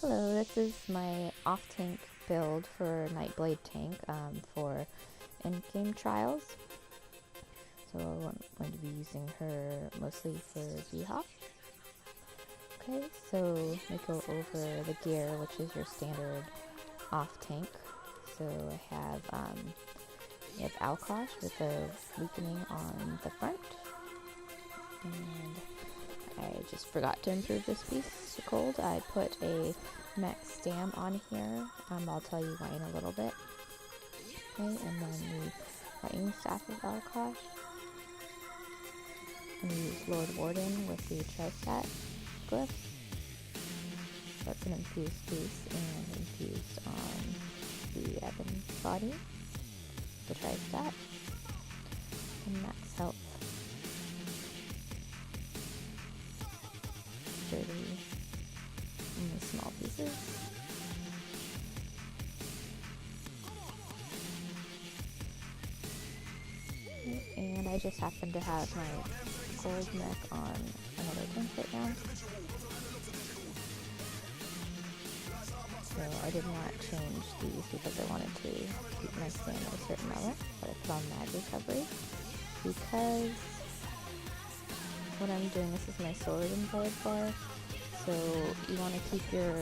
Hello, this is my off-tank build for Nightblade tank for in-game trials. So I'm going to be using her mostly for Beehawk. Okay, so let me go over the gear, which is your standard off-tank. So I have you have Alkosh with a weakening on the front, and I just forgot to improve this piece to cold. I put a max stam on here. I'll tell you why in a little bit. Okay, and then the lightning staff of Alkosh. I'm going to use Lord Warden with the Tristat glyph. That's an infused piece and infused on the Ebon body, the Tristat, and max health. 30 in the small pieces. And I just happen to have my gold mech on another tank right now. So I did not change these because I wanted to keep my stamina at a certain level, but I put on mag recovery because what I'm doing, this is my sword and board bar, so you want to keep your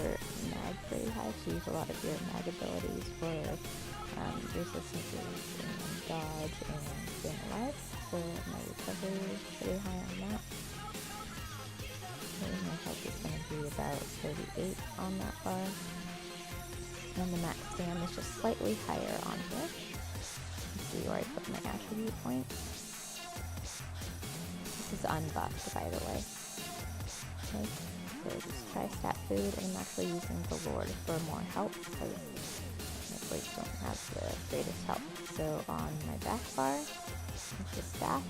mag pretty high to use a lot of your mag abilities for resistances and dodge and staying alive, so my recovery is pretty high on that. So my health is going to be about 38 on that bar, and the max stam is just slightly higher on here. Let's see where I put my attribute points. This is unbuffed, by the way. Okay, so just Tristat food, and I'm actually using the Lord for more help because my blades don't have the greatest help. So on my back bar, with the staff,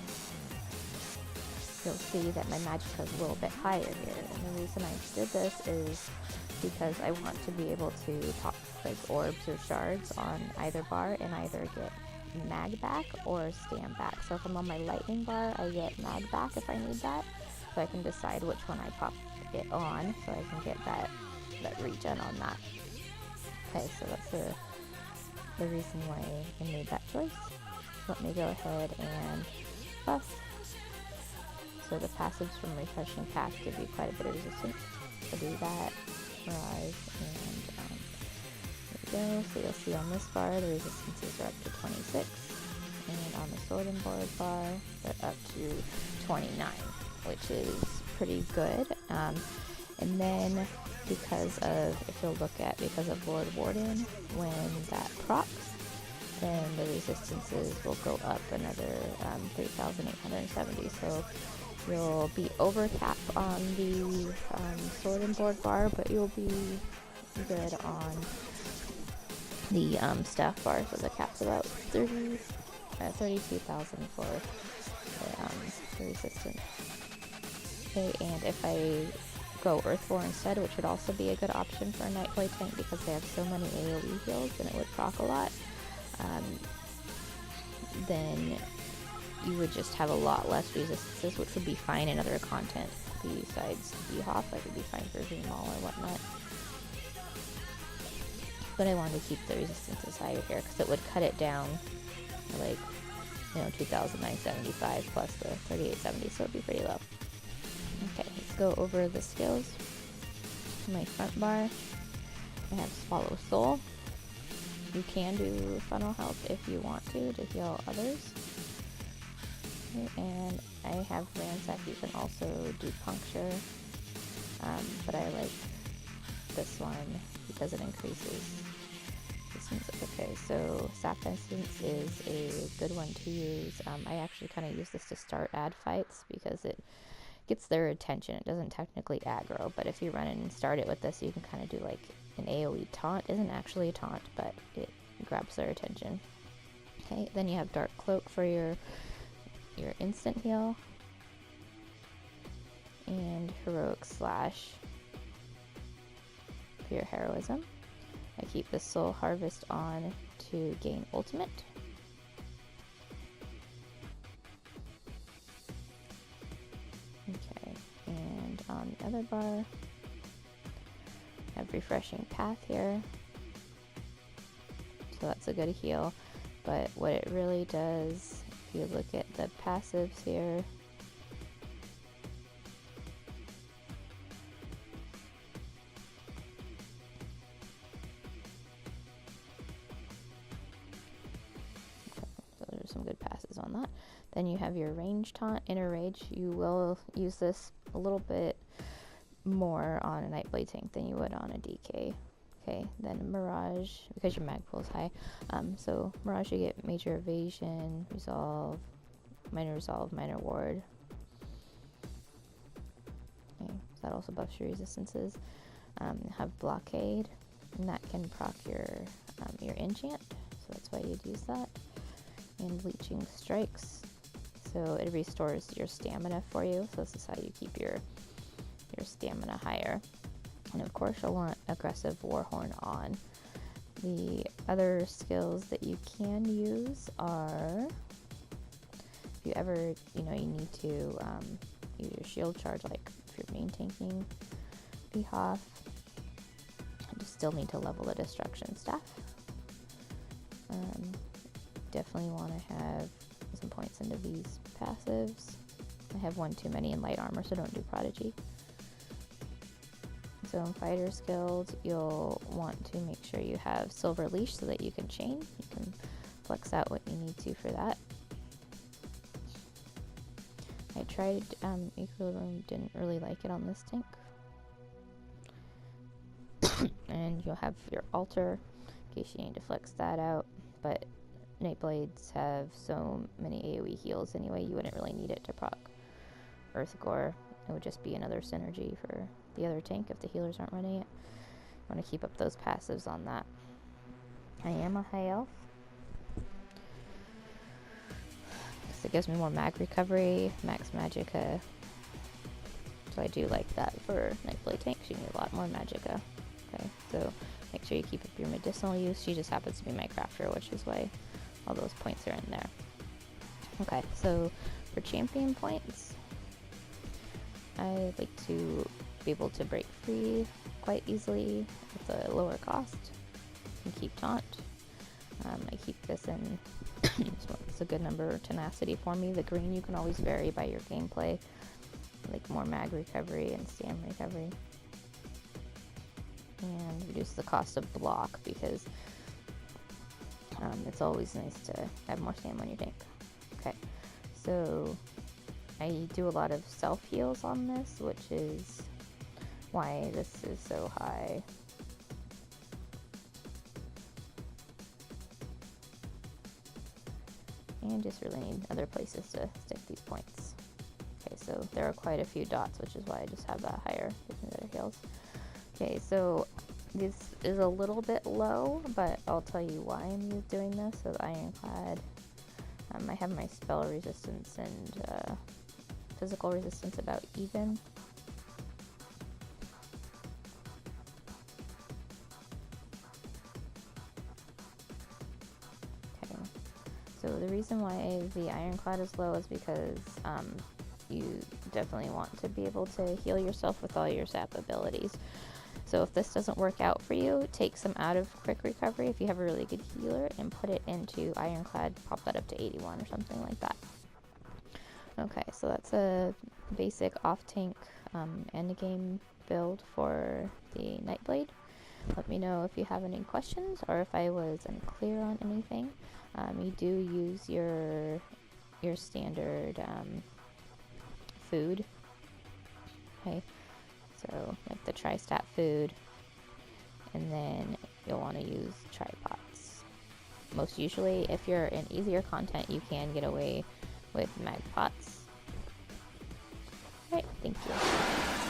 you'll see that my magicka is a little bit higher here. And the reason I did this is because I want to be able to pop like orbs or shards on either bar and either get mag back or stam back. So if I'm on my lightning bar, I get mag back if I need that, so I can decide which one I pop it on, so I can get that regen on that. Okay, so that's the reason why I made that choice. So let me go ahead and buff. So the passives from Refreshing Path give you quite a bit of resistance. So do that, Mirage, and there we go. So you'll see on this bar the resistances are up to 26, and on the sword and board bar they're up to 29, which is pretty good. And then because of Lord Warden, when that procs, then the resistances will go up another 3,870. So you'll be over cap on the sword and board bar, but you'll be good on the staff bar. So the cap's about 32,000 for the resistance. Okay, and if I go Earthborn instead, which would also be a good option for a Nightblade tank because they have so many AoE heals and it would proc a lot, then you would just have a lot less resistances, which would be fine in other content besides Beehawk. Like, it would be fine for Dreamwall or whatnot. But I wanted to keep the resistances higher here because it would cut it down to, like, 2,975 plus the 3,870, so it would be pretty low. Okay, let's go over the skills. My front bar, I have Swallow Soul. You can do funnel health if you want to heal others. Okay, and I have Ransack. You can also do Puncture, but I like this one because it increases distance. Okay, so Sap Essence is a good one to use. I actually kind of use this to start ad fights because it gets their attention. It doesn't technically aggro, but if you run in and start it with this, you can kind of do like an AoE taunt. It isn't actually a taunt, but it grabs their attention. Okay, then you have Dark Cloak for your instant heal, and Heroic Slash for your heroism. I keep the Soul Harvest on to gain ultimate. Okay, and on the other bar, I have Refreshing Path here. So that's a good heal. But what it really does, if you look at the passives here, those are some good passes on that. Then you have your range taunt, Inner Rage. You will use this a little bit more on a Nightblade tank than you would on a DK. Okay, then Mirage, because your mag pool is high. So Mirage, you get Major Evasion, Resolve, Minor Ward. Okay, so that also buffs your resistances. Have Blockade, and that can proc your enchant, so that's why you'd use that. And Bleaching Strikes, so it restores your stamina for you, so this is how you keep your stamina higher. And of course you'll want Aggressive Warhorn on. The other skills that you can use are, if you ever, you need to use your shield charge, like if you're main tanking Behalf, you still need to level the Destruction Staff. Definitely want to have some points into these passives. I have one too many in light armor, so don't do Prodigy. So in Fighter's Guild, you'll want to make sure you have Silver Leash so that you can chain. You can flex out what you need to for that. I tried Equilibrium, didn't really like it on this tank. And you'll have your Altar in case you need to flex that out, but Nightblades have so many AoE heals anyway, you wouldn't really need it to proc Earthgore. It would just be another synergy for the other tank if the healers aren't running it. I want to keep up those passives on that. I am a high elf, because it gives me more mag recovery, max magicka. So I do like that for Nightblade tanks. You need a lot more magicka. Okay, so make sure you keep up your medicinal use. She just happens to be my crafter, which is why all those points are in there. Okay, so for champion points, I like to be able to break free quite easily with a lower cost and keep taunt. I keep this in, so it's a good number of tenacity for me. The green you can always vary by your gameplay, like more mag recovery and stam recovery. And reduce the cost of block, because it's always nice to have more stam on your tank. Okay, so I do a lot of self heals on this, which is why this is so high. And just really need other places to stick these points. Okay, so there are quite a few dots, which is why I just have that higher, gives me better heals. Okay, so this is a little bit low, but I'll tell you why I'm doing this. So Ironclad, I have my spell resistance and physical resistance about even. Okay, so the reason why the Ironclad is low is because you definitely want to be able to heal yourself with all your sap abilities. So if this doesn't work out for you, take some out of quick recovery if you have a really good healer and put it into Ironclad, pop that up to 81 or something like that. Okay, so that's a basic off-tank endgame build for the Nightblade. Let me know if you have any questions or if I was unclear on anything. You do use your standard food. Okay, so like the Tri-Stat food, and then you'll want to use tripods. Most usually, if you're in easier content, you can get away with mag pots. Alright, thank you.